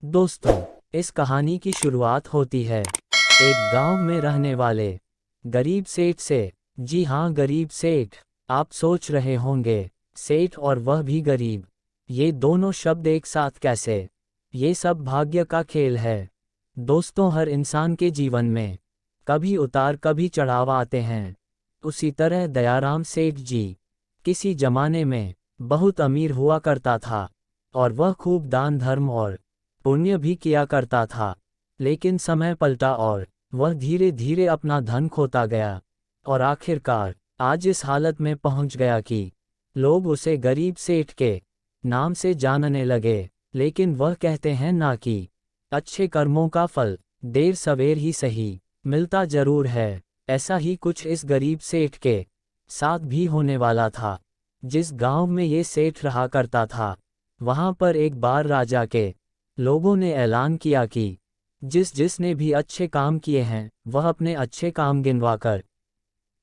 दोस्तों, इस कहानी की शुरुआत होती है एक गांव में रहने वाले गरीब सेठ से। जी हाँ, गरीब सेठ। आप सोच रहे होंगे, सेठ और वह भी गरीब, ये दोनों शब्द एक साथ कैसे? ये सब भाग्य का खेल है। दोस्तों, हर इंसान के जीवन में कभी उतार कभी चढ़ाव आते हैं। उसी तरह दयाराम सेठ जी किसी जमाने में बहुत अमीर हुआ करता था और वह खूब दान धर्म और पुण्य भी किया करता था। लेकिन समय पलटा और वह धीरे धीरे अपना धन खोता गया और आखिरकार आज इस हालत में पहुंच गया कि लोग उसे गरीब सेठ के नाम से जानने लगे। लेकिन वह कहते हैं ना कि अच्छे कर्मों का फल देर सवेर ही सही, मिलता जरूर है। ऐसा ही कुछ इस गरीब सेठ के साथ भी होने वाला था। जिस गांव में ये सेठ रहा करता था, वहां पर एक बार राजा के लोगों ने ऐलान किया कि जिसने भी अच्छे काम किए हैं वह अपने अच्छे काम गिनवाकर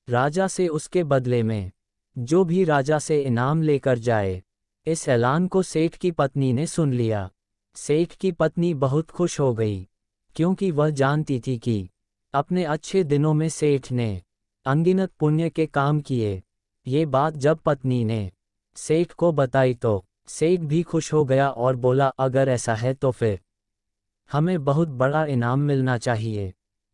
राजा से उसके बदले में जो भी राजा से इनाम लेकर जाए। इस ऐलान को सेठ की पत्नी ने सुन लिया। सेठ की पत्नी बहुत खुश हो गई, क्योंकि वह जानती थी कि अपने अच्छे दिनों में सेठ ने अनगिनत पुण्य के काम किए। ये बात जब पत्नी ने सेठ को बताई तो सेठ भी खुश हो गया और बोला, अगर ऐसा है तो फिर हमें बहुत बड़ा इनाम मिलना चाहिए,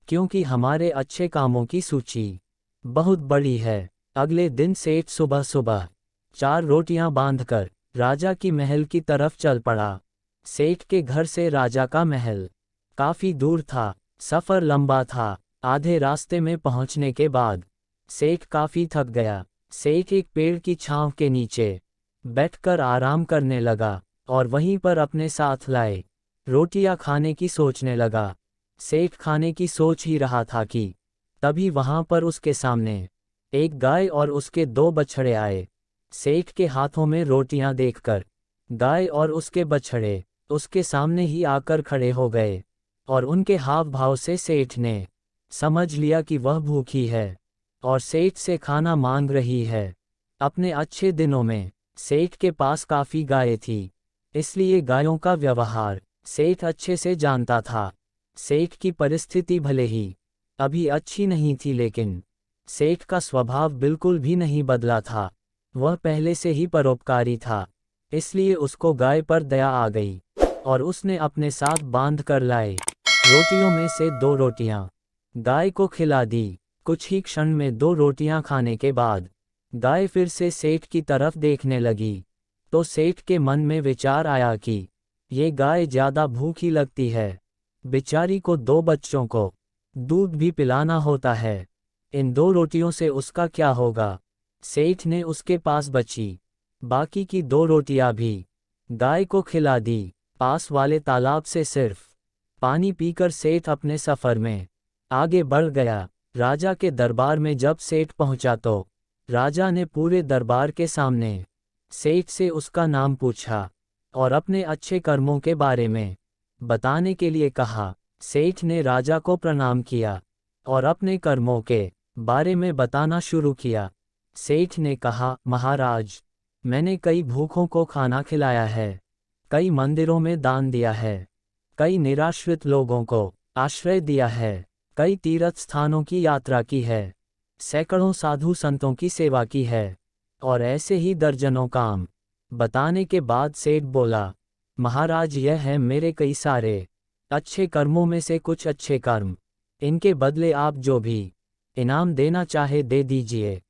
क्योंकि हमारे अच्छे कामों की सूची बहुत बड़ी है। अगले दिन सेठ सुबह सुबह 4 रोटियां बांधकर राजा की महल की तरफ चल पड़ा। सेठ के घर से राजा का महल काफी दूर था, सफर लंबा था। आधे रास्ते में पहुंचने के बाद सेठ काफी थक गया। सेठ एक पेड़ की छांव के नीचे बैठकर आराम करने लगा और वहीं पर अपने साथ लाए रोटियां खाने की सोचने लगा। सेठ खाने की सोच ही रहा था कि तभी वहां पर उसके सामने एक गाय और उसके 2 बछड़े आए। सेठ के हाथों में रोटियां देखकर गाय और उसके बछड़े उसके सामने ही आकर खड़े हो गए और उनके हाव भाव से सेठ ने समझ लिया कि वह भूखी है और सेठ से खाना मांग रही है। अपने अच्छे दिनों में सेठ के पास काफी गायें थी, इसलिए गायों का व्यवहार सेठ अच्छे से जानता था। सेठ की परिस्थिति भले ही अभी अच्छी नहीं थी, लेकिन सेठ का स्वभाव बिल्कुल भी नहीं बदला था। वह पहले से ही परोपकारी था, इसलिए उसको गाय पर दया आ गई और उसने अपने साथ बांध कर लाए रोटियों में से 2 रोटियां गाय को खिला दी। कुछ ही क्षण में 2 रोटियां खाने के बाद गाय फिर से सेठ की तरफ देखने लगी, तो सेठ के मन में विचार आया कि ये गाय ज्यादा भूखी लगती है, बेचारी को 2 बच्चों को दूध भी पिलाना होता है, इन 2 रोटियों से उसका क्या होगा। सेठ ने उसके पास बची बाकी की 2 रोटियां भी गाय को खिला दी। पास वाले तालाब से सिर्फ पानी पीकर सेठ अपने सफर में आगे बढ़ गया। राजा के दरबार में जब सेठ पहुंचा तो राजा ने पूरे दरबार के सामने सेठ से उसका नाम पूछा और अपने अच्छे कर्मों के बारे में बताने के लिए कहा। सेठ ने राजा को प्रणाम किया और अपने कर्मों के बारे में बताना शुरू किया। सेठ ने कहा, महाराज, मैंने कई भूखों को खाना खिलाया है, कई मंदिरों में दान दिया है, कई निराश्रित लोगों को आश्रय दिया है, कई तीर्थ स्थानों की यात्रा की है, सैकड़ों साधु संतों की सेवा की है और ऐसे ही दर्जनों काम। बताने के बाद सेठ बोला, महाराज, यह है मेरे कई सारे अच्छे कर्मों में से कुछ अच्छे कर्म, इनके बदले आप जो भी इनाम देना चाहे दे दीजिए।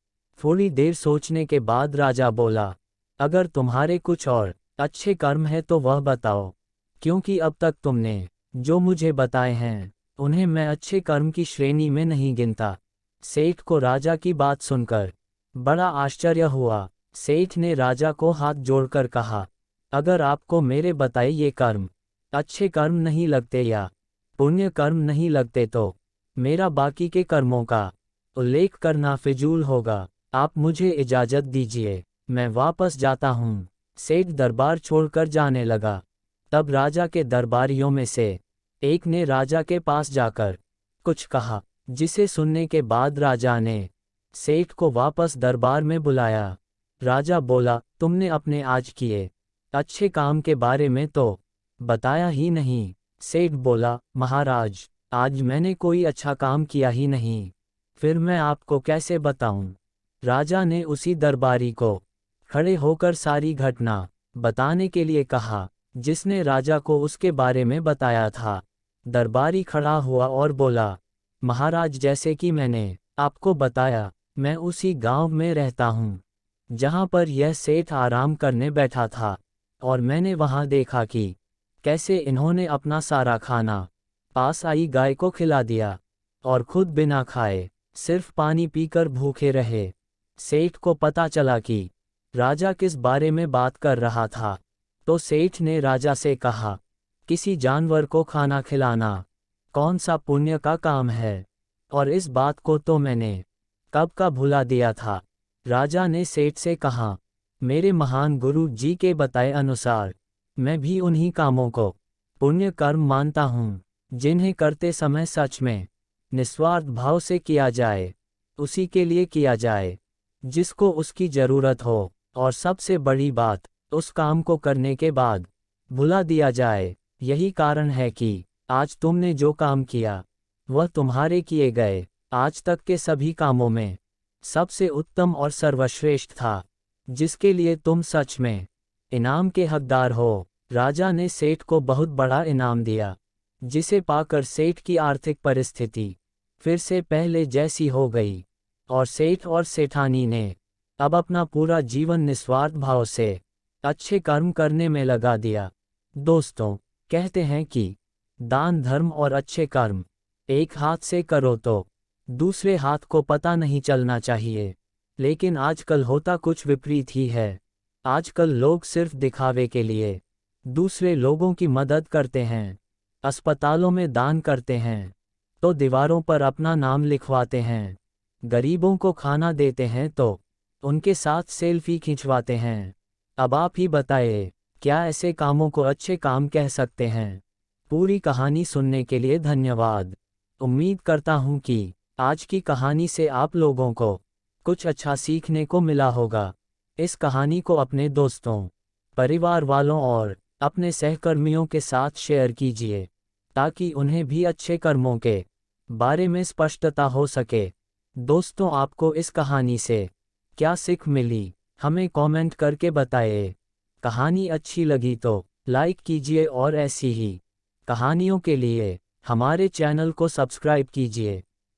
थोड़ी देर सोचने के बाद राजा बोला, अगर तुम्हारे कुछ और अच्छे कर्म है तो वह बताओ, क्योंकि अब तक तुमने जो मुझे बताए हैं उन्हें मैं अच्छे कर्म की श्रेणी में नहीं गिनता। सेठ को राजा की बात सुनकर बड़ा आश्चर्य हुआ। सेठ ने राजा को हाथ जोड़कर कहा, अगर आपको मेरे बताए ये कर्म अच्छे कर्म नहीं लगते या पुण्य कर्म नहीं लगते तो मेरा बाकी के कर्मों का उल्लेख करना फिजूल होगा। आप मुझे इजाजत दीजिए, मैं वापस जाता हूँ। सेठ दरबार छोड़कर जाने लगा। तब राजा के दरबारियों में से एक ने राजा के पास जाकर कुछ कहा, जिसे सुनने के बाद राजा ने सेठ को वापस दरबार में बुलाया। राजा बोला, तुमने अपने आज किए अच्छे काम के बारे में तो बताया ही नहीं। सेठ बोला, महाराज, आज मैंने कोई अच्छा काम किया ही नहीं, फिर मैं आपको कैसे बताऊं। राजा ने उसी दरबारी को खड़े होकर सारी घटना बताने के लिए कहा, जिसने राजा को उसके बारे में बताया था। दरबारी खड़ा हुआ और बोला, महाराज, जैसे कि मैंने आपको बताया, मैं उसी गांव में रहता हूँ जहां पर यह सेठ आराम करने बैठा था, और मैंने वहां देखा कि कैसे इन्होंने अपना सारा खाना पास आई गाय को खिला दिया, और खुद बिना खाए सिर्फ पानी पीकर भूखे रहे। सेठ को पता चला कि राजा किस बारे में बात कर रहा था, तो सेठ ने राजा से कहा, किसी जानवर को खाना खिलाना कौन सा पुण्य का काम है, और इस बात को तो मैंने कब का भुला दिया था। राजा ने सेठ से कहा, मेरे महान गुरु जी के बताए अनुसार मैं भी उन्हीं कामों को पुण्य कर्म मानता हूँ, जिन्हें करते समय सच में निस्वार्थ भाव से किया जाए, उसी के लिए किया जाए जिसको उसकी जरूरत हो, और सबसे बड़ी बात, उस काम को करने के बाद भुला दिया जाए। यही कारण है कि आज तुमने जो काम किया वह तुम्हारे किए गए आज तक के सभी कामों में सबसे उत्तम और सर्वश्रेष्ठ था, जिसके लिए तुम सच में इनाम के हकदार हो। राजा ने सेठ को बहुत बड़ा इनाम दिया, जिसे पाकर सेठ की आर्थिक परिस्थिति फिर से पहले जैसी हो गई, और सेठ और सेठानी ने अब अपना पूरा जीवन निस्वार्थ भाव से अच्छे कर्म करने में लगा दिया। दोस्तों, कहते हैं कि दान, धर्म और अच्छे कर्म एक हाथ से करो तो दूसरे हाथ को पता नहीं चलना चाहिए, लेकिन आजकल होता कुछ विपरीत ही है। आजकल लोग सिर्फ दिखावे के लिए दूसरे लोगों की मदद करते हैं, अस्पतालों में दान करते हैं, तो दीवारों पर अपना नाम लिखवाते हैं, गरीबों को खाना देते हैं तो उनके साथ सेल्फी खिंचवाते हैं। अब आप ही बताइए, क्या ऐसे कामों को अच्छे काम कह सकते हैं? पूरी कहानी सुनने के लिए धन्यवाद। उम्मीद करता हूँ कि आज की कहानी से आप लोगों को कुछ अच्छा सीखने को मिला होगा। इस कहानी को अपने दोस्तों, परिवार वालों और अपने सहकर्मियों के साथ शेयर कीजिए, ताकि उन्हें भी अच्छे कर्मों के बारे में स्पष्टता हो सके। दोस्तों, आपको इस कहानी से क्या सीख मिली, हमें कमेंट करके बताइए। कहानी अच्छी लगी तो लाइक कीजिए, और ऐसी ही कहानियों के लिए हमारे चैनल को सब्सक्राइब कीजिए।